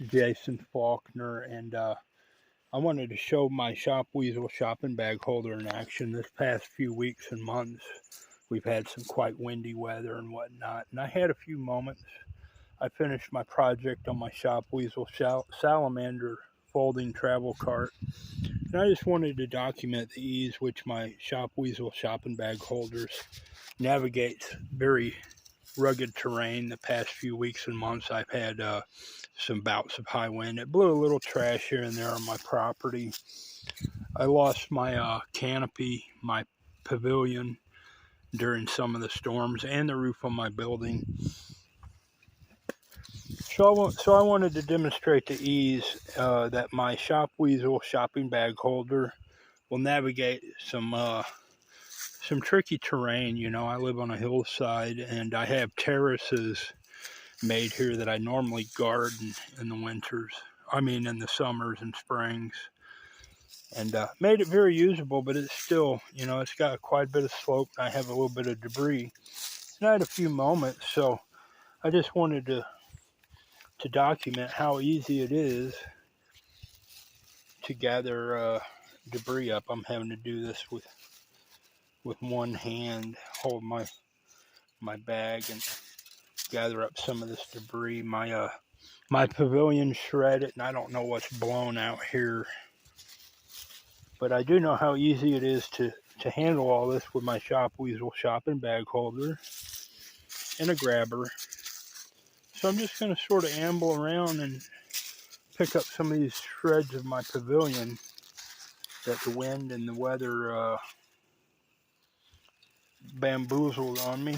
Jason Faulkner, and I wanted to show my Shop Weasel shopping bag holder in action. This past few weeks and months, we've had some quite windy weather and whatnot, and I had a few moments. I finished my project on my Shop Weasel Salamander folding travel cart, and I just wanted to document the ease which my Shop Weasel shopping bag holders navigates very rugged terrain. The past few weeks and months, I've had some bouts of high wind. It blew a little trash here and there on my property. I lost my canopy, my pavilion during some of the storms, and the roof on my building. So I wanted to demonstrate the ease that my Shop Weasel shopping bag holder will navigate some tricky terrain. You know, I live on a hillside, and I have terraces made here that I normally garden in the winters. I mean, in the summers and springs, and made it very usable. But it's still, you know, it's got quite a bit of slope. And I have a little bit of debris, and I had a few moments, so I just wanted to document how easy it is to gather debris up. I'm having to do this with one hand, hold my bag and gather up some of this debris. My pavilion shredded, and I don't know what's blown out here, but I do know how easy it is to handle all this with my Shop Weasel shopping bag holder and a grabber. So I'm just going to sort of amble around and pick up some of these shreds of my pavilion that the wind and the weather bamboozled on me.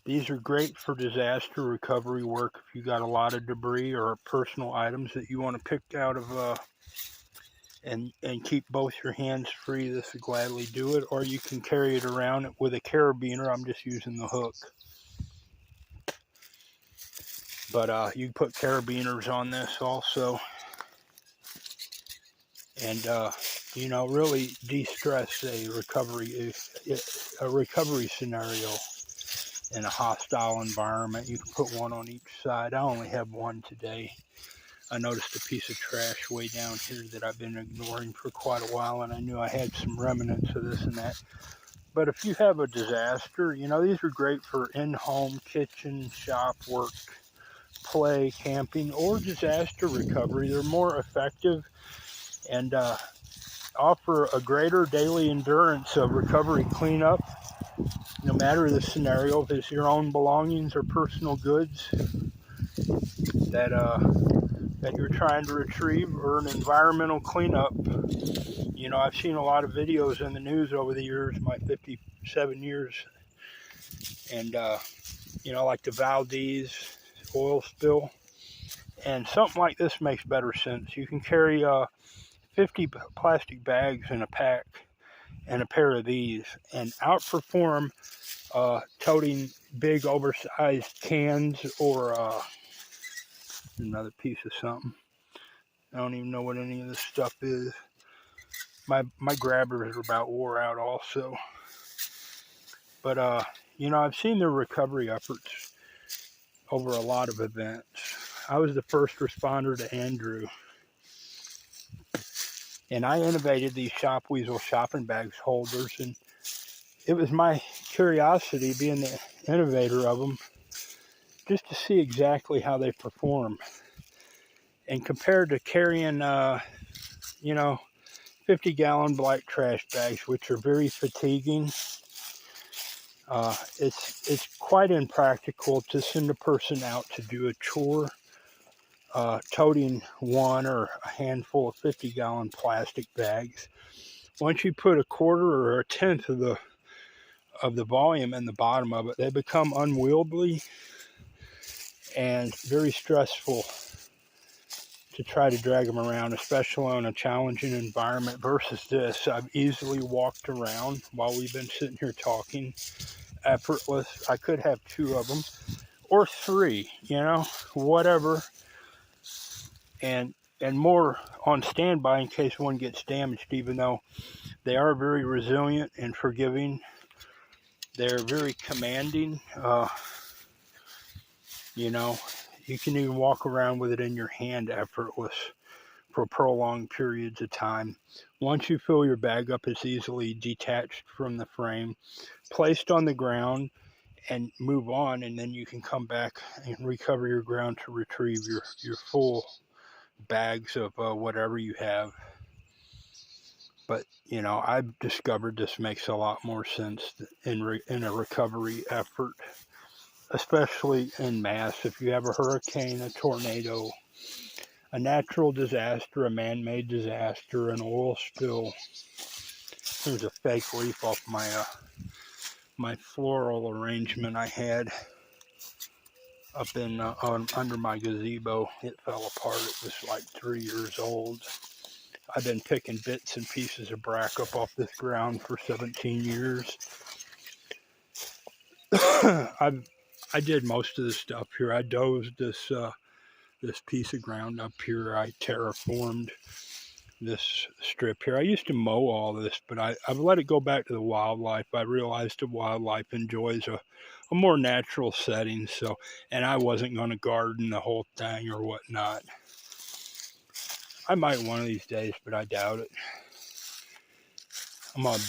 These are great for disaster recovery work if you got a lot of debris or personal items that you want to pick out of and keep both your hands free. This will gladly do it. Or you can carry it around with a carabiner. I'm just using the hook. But you can put carabiners on this also. And you know, really de-stress a recovery scenario in a hostile environment. You can put one on each side. I only have one today. I noticed a piece of trash way down here that I've been ignoring for quite a while, and I knew I had some remnants of this and that. But if you have a disaster, you know, these are great for in-home, kitchen, shop work, play, camping, or disaster recovery. They're more effective and offer a greater daily endurance of recovery cleanup, no matter the scenario. If it's your own belongings or personal goods that you're trying to retrieve, or an environmental cleanup. You know, I've seen a lot of videos in the news over the years, my 57 years, and you know, like the Valdez oil spill, and something like this makes better sense. You can carry 50 plastic bags in a pack and a pair of these, and outperform toting big oversized cans or another piece of something. I don't even know what any of this stuff is. My grabbers are about wore out also. But you know, I've seen their recovery efforts over a lot of events. I was the first responder to Andrew, and I innovated these Shop Weasel shopping bags holders, and it was my curiosity, being the innovator of them, just to see exactly how they perform. And compared to carrying, you know, 50-gallon black trash bags, which are very fatiguing, it's quite impractical to send a person out to do a chore toting one or a handful of 50-gallon plastic bags. Once you put a quarter or a tenth of the volume in the bottom of it, they become unwieldy and very stressful to try to drag them around, especially on a challenging environment. Versus this, I've easily walked around while we've been sitting here talking, effortless. I could have two of them or three, you know, whatever, and more on standby in case one gets damaged. Even though they are very resilient and forgiving, they're very commanding. You know, you can even walk around with it in your hand effortless for prolonged periods of time. Once you fill your bag up, it's easily detached from the frame, placed on the ground, and move on, and then you can come back and recover your ground to retrieve your full bags of whatever you have. But I've discovered this makes a lot more sense in a recovery effort, especially in mass. If you have a hurricane, a tornado, a natural disaster, a man-made disaster, an oil spill. There's a fake leaf off my floral arrangement I had up in under my gazebo. It fell apart. It was like 3 years old. I've been picking bits and pieces of brack up off this ground for 17 years. I did most of the stuff here. I dozed this piece of ground up here. I terraformed this strip here. I used to mow all this, but I've let it go back to the wildlife. I realized the wildlife enjoys a more natural setting. So, and I wasn't going to garden the whole thing or whatnot. I might one of these days, but I doubt it. I'm going to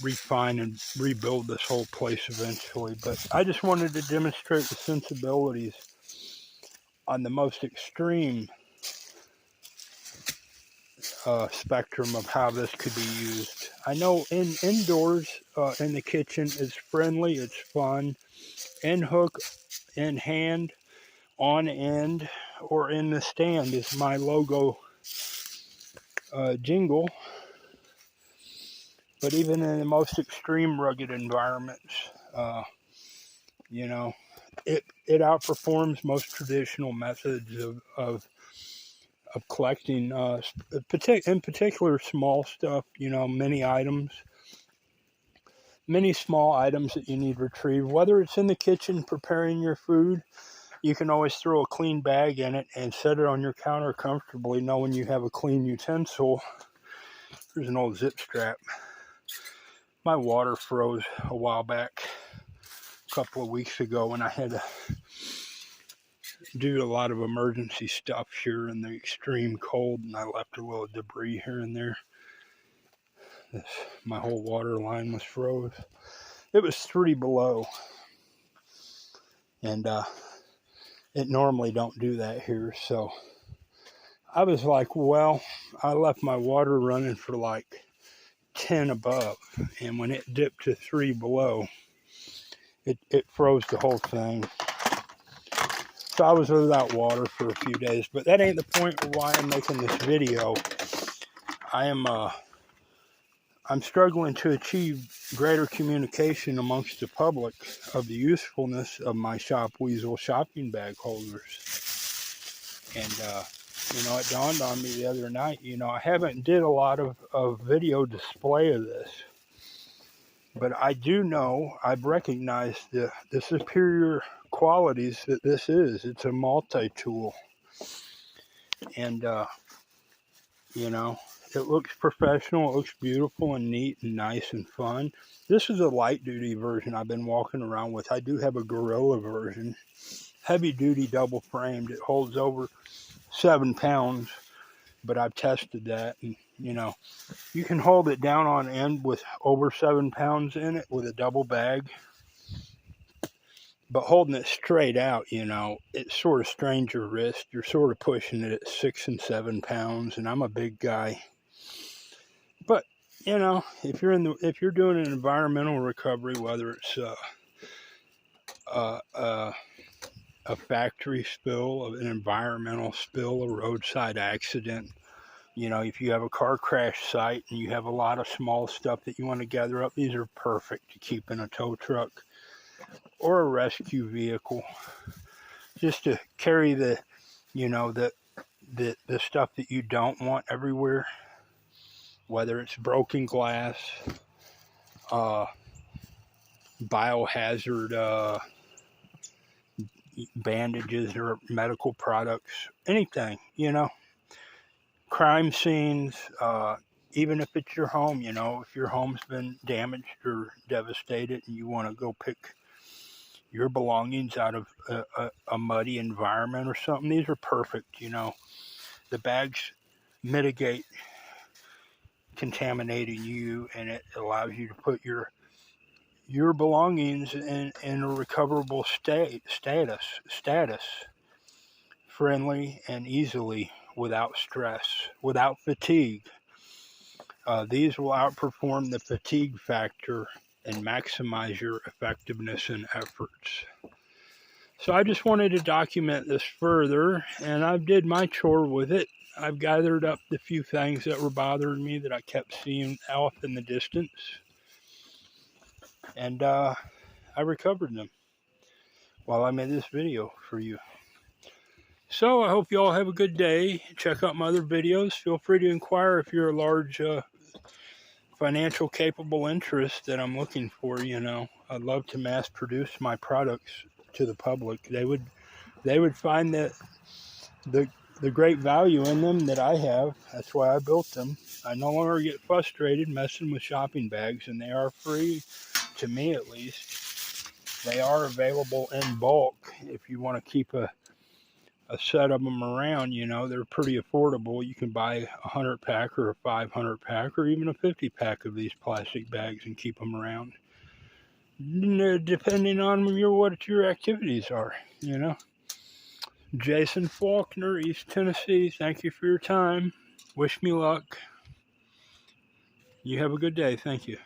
refine and rebuild this whole place eventually. But I just wanted to demonstrate the sensibilities on the most extreme spectrum of how this could be used. I know indoors in the kitchen is friendly, it's fun. In hook, in hand, on end, or in the stand is my logo jingle. But even in the most extreme rugged environments, it outperforms most traditional methods of collecting, in particular small stuff, many small items that you need retrieved, whether it's in the kitchen preparing your food. You can always throw a clean bag in it and set it on your counter comfortably, knowing you have a clean utensil. There's an old zip strap. My water froze a while back, a couple of weeks ago, and I had to do a lot of emergency stuff here in the extreme cold, and I left a little debris here and there. My whole water line was froze. It was 3 below, and it normally don't do that here. So I was like, well, I left my water running for like 10 above, and when it dipped to 3 below, it froze the whole thing. So I was without water for a few days, but that ain't the point of why I'm making this video. I'm struggling to achieve greater communication amongst the public of the usefulness of my Shop Weasel shopping bag holders. And, it dawned on me the other night, I haven't did a lot of video display of this. But I do know, I've recognized the superior qualities that this is. It's a multi-tool. And, it looks professional, it looks beautiful and neat and nice and fun. This is a light duty version I've been walking around with. I do have a Gorilla version, heavy duty double framed. It holds over 7 pounds, but I've tested that, and you can hold it down on end with over 7 pounds in it with a double bag. But holding it straight out, it sort of strains your wrist. You're sort of pushing it at 6 and 7 pounds, and I'm a big guy. But if you're doing an environmental recovery, whether it's a factory spill, an environmental spill, a roadside accident, if you have a car crash site and you have a lot of small stuff that you want to gather up, these are perfect to keep in a tow truck or a rescue vehicle, just to carry the stuff that you don't want everywhere, whether it's broken glass, biohazard bandages or medical products, anything, crime scenes, even if it's your home, if your home's been damaged or devastated and you want to go pick your belongings out of a muddy environment or something. These are perfect, you know. The bags mitigate contaminating you, and it allows you to put your belongings in a recoverable status, friendly and easily, without stress, without fatigue. These will outperform the fatigue factor and maximize your effectiveness and efforts. So I just wanted to document this further, and I did my chore with it. I've gathered up the few things that were bothering me that I kept seeing off in the distance, and I recovered them while I made this video for you. So I hope you all have a good day. Check out my other videos. Feel free to inquire if you're a large financial capable interest that I'm looking for. You know, I'd love to mass produce my products to the public. They would find that the great value in them that I have. That's why I built them. I no longer get frustrated messing with shopping bags, and they are free, to me at least. They are available in bulk if you want to keep a set of them around. You know, they're pretty affordable. You can buy a 100-pack or a 500-pack or even a 50-pack of these plastic bags and keep them around, depending on what your activities are, you know. Jason Faulkner, East Tennessee, thank you for your time. Wish me luck. You have a good day. Thank you.